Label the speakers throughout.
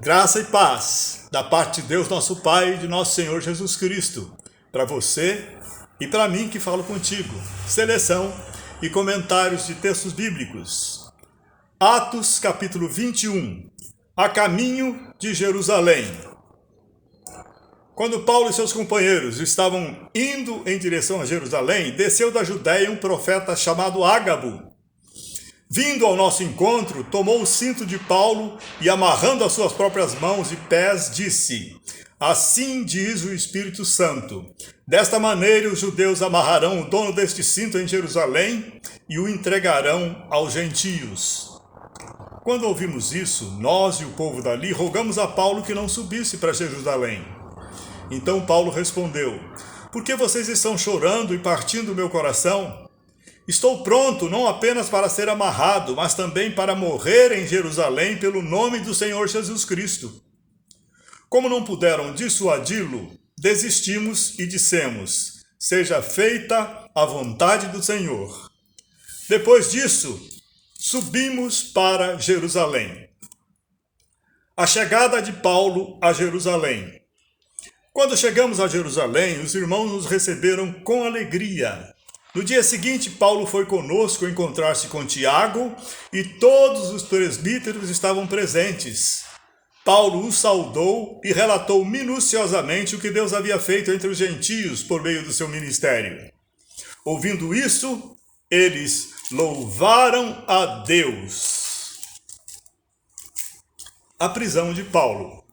Speaker 1: Graça e paz da parte de Deus, nosso Pai e de nosso Senhor Jesus Cristo, para você e para mim que falo contigo. Seleção e comentários de textos bíblicos. Atos, capítulo 21. A caminho de Jerusalém. Quando Paulo e seus companheiros estavam indo em direção a Jerusalém, desceu da Judéia um profeta chamado Ágabo. Vindo ao nosso encontro, tomou o cinto de Paulo e, amarrando as suas próprias mãos e pés, disse: Assim diz o Espírito Santo, desta maneira os judeus amarrarão o dono deste cinto em Jerusalém e o entregarão aos gentios. Quando ouvimos isso, nós e o povo dali rogamos a Paulo que não subisse para Jerusalém. Então Paulo respondeu: Por que vocês estão chorando e partindo o meu coração? Estou pronto não apenas para ser amarrado, mas também para morrer em Jerusalém pelo nome do Senhor Jesus Cristo. Como não puderam dissuadi-lo, desistimos e dissemos: Seja feita a vontade do Senhor. Depois disso, subimos para Jerusalém. A chegada de Paulo a Jerusalém. Quando chegamos a Jerusalém, os irmãos nos receberam com alegria. No dia seguinte, Paulo foi conosco encontrar-se com Tiago e todos os presbíteros estavam presentes. Paulo os saudou e relatou minuciosamente o que Deus havia feito entre os gentios por meio do seu ministério. Ouvindo isso, eles louvaram a Deus. A prisão de Paulo.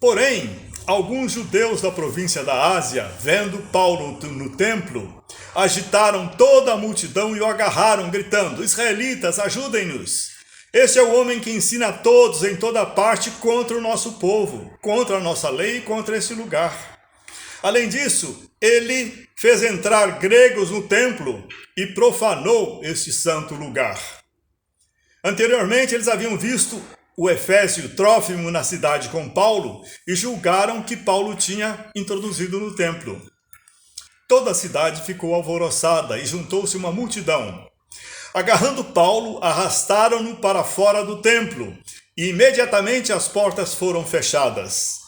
Speaker 1: Porém, alguns judeus da província da Ásia, vendo Paulo no templo, agitaram toda a multidão e o agarraram, gritando: Israelitas, ajudem-nos! Este é o homem que ensina a todos em toda parte contra o nosso povo, contra a nossa lei e contra este lugar. Além disso, ele fez entrar gregos no templo e profanou este santo lugar. Anteriormente, eles haviam visto o efésio Trófimo na cidade com Paulo e julgaram que Paulo tinha introduzido no templo. Toda a cidade ficou alvoroçada e juntou-se uma multidão. Agarrando Paulo, arrastaram-no para fora do templo e imediatamente as portas foram fechadas.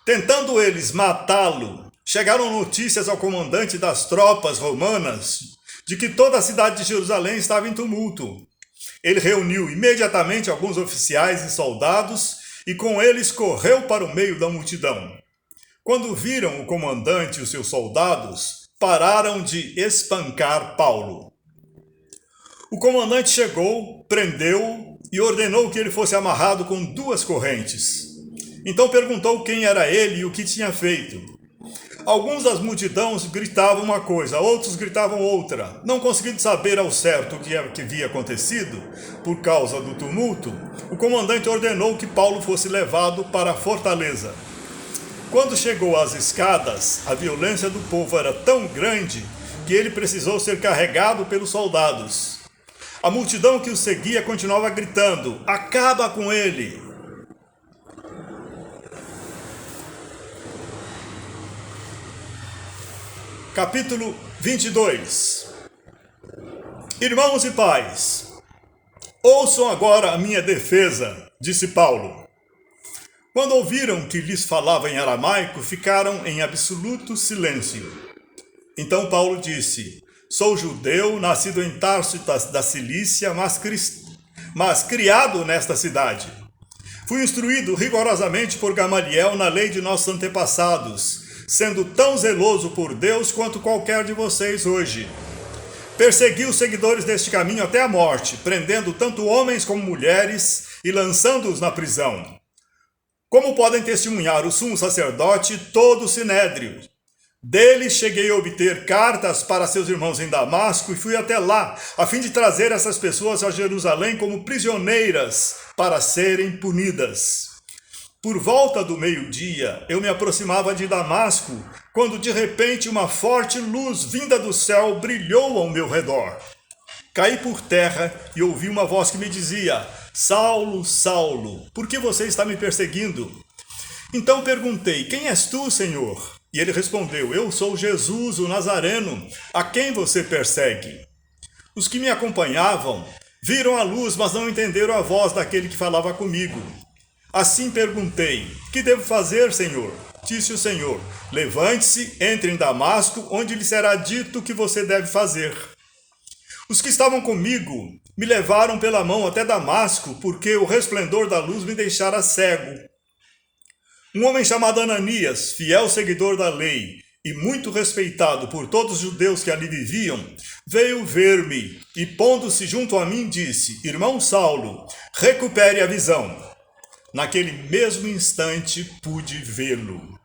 Speaker 1: Tentando eles matá-lo, chegaram notícias ao comandante das tropas romanas de que toda a cidade de Jerusalém estava em tumulto. Ele reuniu imediatamente alguns oficiais e soldados e com eles correu para o meio da multidão. Quando viram o comandante e os seus soldados, pararam de espancar Paulo. O comandante chegou, prendeu-o e ordenou que ele fosse amarrado com 2 correntes. Então perguntou quem era ele e o que tinha feito. Alguns das multidões gritavam uma coisa, outros gritavam outra. Não conseguindo saber ao certo o que havia acontecido, por causa do tumulto, o comandante ordenou que Paulo fosse levado para a fortaleza. Quando chegou às escadas, a violência do povo era tão grande que ele precisou ser carregado pelos soldados. A multidão que o seguia continuava gritando: Acaba com ele! Capítulo 22. Irmãos e pais, ouçam agora a minha defesa, disse Paulo. Quando ouviram que lhes falava em aramaico, ficaram em absoluto silêncio. Então Paulo disse: Sou judeu, nascido em Tarso da Cilícia, mas criado nesta cidade. Fui instruído rigorosamente por Gamaliel na lei de nossos antepassados, sendo tão zeloso por Deus quanto qualquer de vocês hoje. Persegui os seguidores deste caminho até a morte, prendendo tanto homens como mulheres e lançando-os na prisão. Como podem testemunhar o sumo sacerdote e todo o sinédrio? Deles cheguei a obter cartas para seus irmãos em Damasco e fui até lá, a fim de trazer essas pessoas a Jerusalém como prisioneiras para serem punidas. Por volta do meio-dia, eu me aproximava de Damasco, quando de repente uma forte luz vinda do céu brilhou ao meu redor. Caí por terra e ouvi uma voz que me dizia: Saulo, Saulo, por que você está me perseguindo? Então perguntei: Quem és tu, Senhor? E ele respondeu: Eu sou Jesus, o Nazareno, a quem você persegue. Os que me acompanhavam viram a luz, mas não entenderam a voz daquele que falava comigo. Assim perguntei: que devo fazer, Senhor? Disse o Senhor: levante-se, entre em Damasco, onde lhe será dito o que você deve fazer. Os que estavam comigo me levaram pela mão até Damasco, porque o resplendor da luz me deixara cego. Um homem chamado Ananias, fiel seguidor da lei e muito respeitado por todos os judeus que ali viviam, veio ver-me e, pondo-se junto a mim, disse: Irmão Saulo, recupere a visão. Naquele mesmo instante pude vê-lo.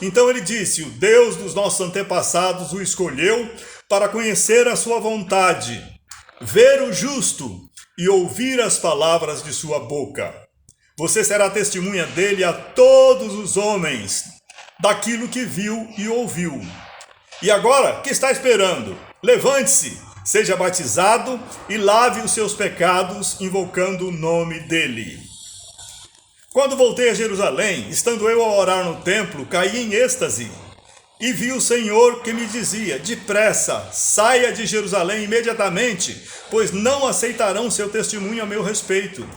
Speaker 1: Então ele disse: o Deus dos nossos antepassados o escolheu para conhecer a sua vontade, ver o justo e ouvir as palavras de sua boca. Você será testemunha dele a todos os homens, daquilo que viu e ouviu. E agora, que está esperando? Levante-se, seja batizado e lave os seus pecados, invocando o nome dele. Quando voltei a Jerusalém, estando eu a orar no templo, caí em êxtase e vi o Senhor que me dizia: depressa, saia de Jerusalém imediatamente, pois não aceitarão seu testemunho a meu respeito.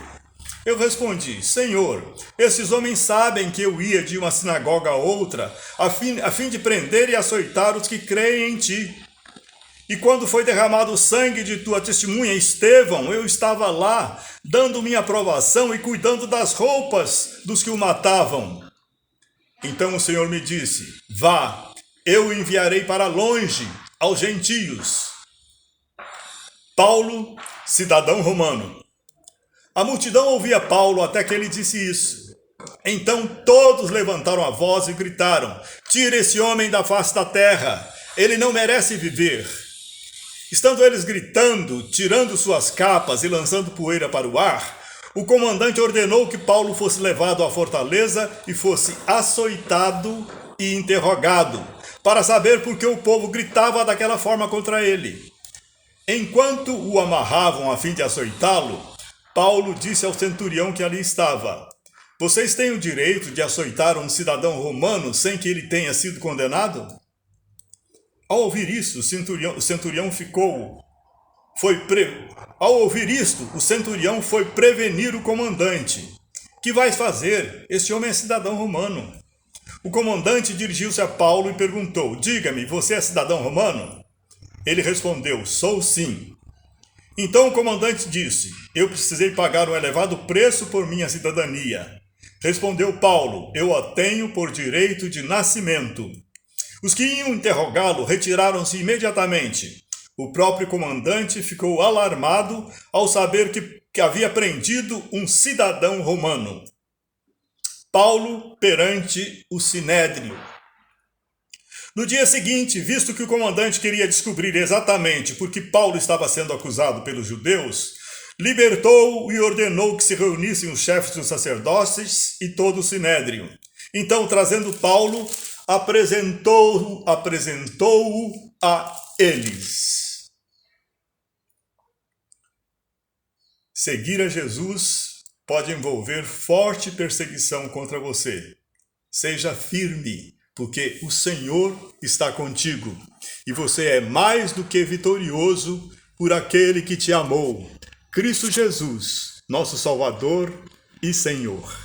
Speaker 1: Eu respondi: Senhor, esses homens sabem que eu ia de uma sinagoga a outra, a fim de prender e açoitar os que creem em ti. E quando foi derramado o sangue de tua testemunha, Estevão, eu estava lá, dando minha aprovação e cuidando das roupas dos que o matavam. Então o Senhor me disse: vá, eu o enviarei para longe, aos gentios. Paulo, cidadão romano. A multidão ouvia Paulo até que ele disse isso. Então todos levantaram a voz e gritaram: tira esse homem da face da terra, ele não merece viver. Estando eles gritando, tirando suas capas e lançando poeira para o ar, o comandante ordenou que Paulo fosse levado à fortaleza e fosse açoitado e interrogado, para saber por que o povo gritava daquela forma contra ele. Enquanto o amarravam a fim de açoitá-lo, Paulo disse ao centurião que ali estava: vocês têm o direito de açoitar um cidadão romano sem que ele tenha sido condenado? Ao ouvir isso, o centurião foi prevenir o comandante. Que vais fazer? Este homem é cidadão romano. O comandante dirigiu-se a Paulo e perguntou: diga-me, você é cidadão romano? Ele respondeu: sou sim. Então o comandante disse: eu precisei pagar um elevado preço por minha cidadania. Respondeu Paulo: eu a tenho por direito de nascimento. Os que iam interrogá-lo retiraram-se imediatamente. O próprio comandante ficou alarmado ao saber que havia prendido um cidadão romano. Paulo perante o Sinédrio. No dia seguinte, visto que o comandante queria descobrir exatamente por que Paulo estava sendo acusado pelos judeus, libertou-o e ordenou que se reunissem os chefes dos sacerdotes e todo o Sinédrio. Então, trazendo Paulo, apresentou-o a eles. Seguir a Jesus pode envolver forte perseguição contra você. Seja firme, porque o Senhor está contigo e você é mais do que vitorioso por aquele que te amou, Cristo Jesus, nosso Salvador e Senhor.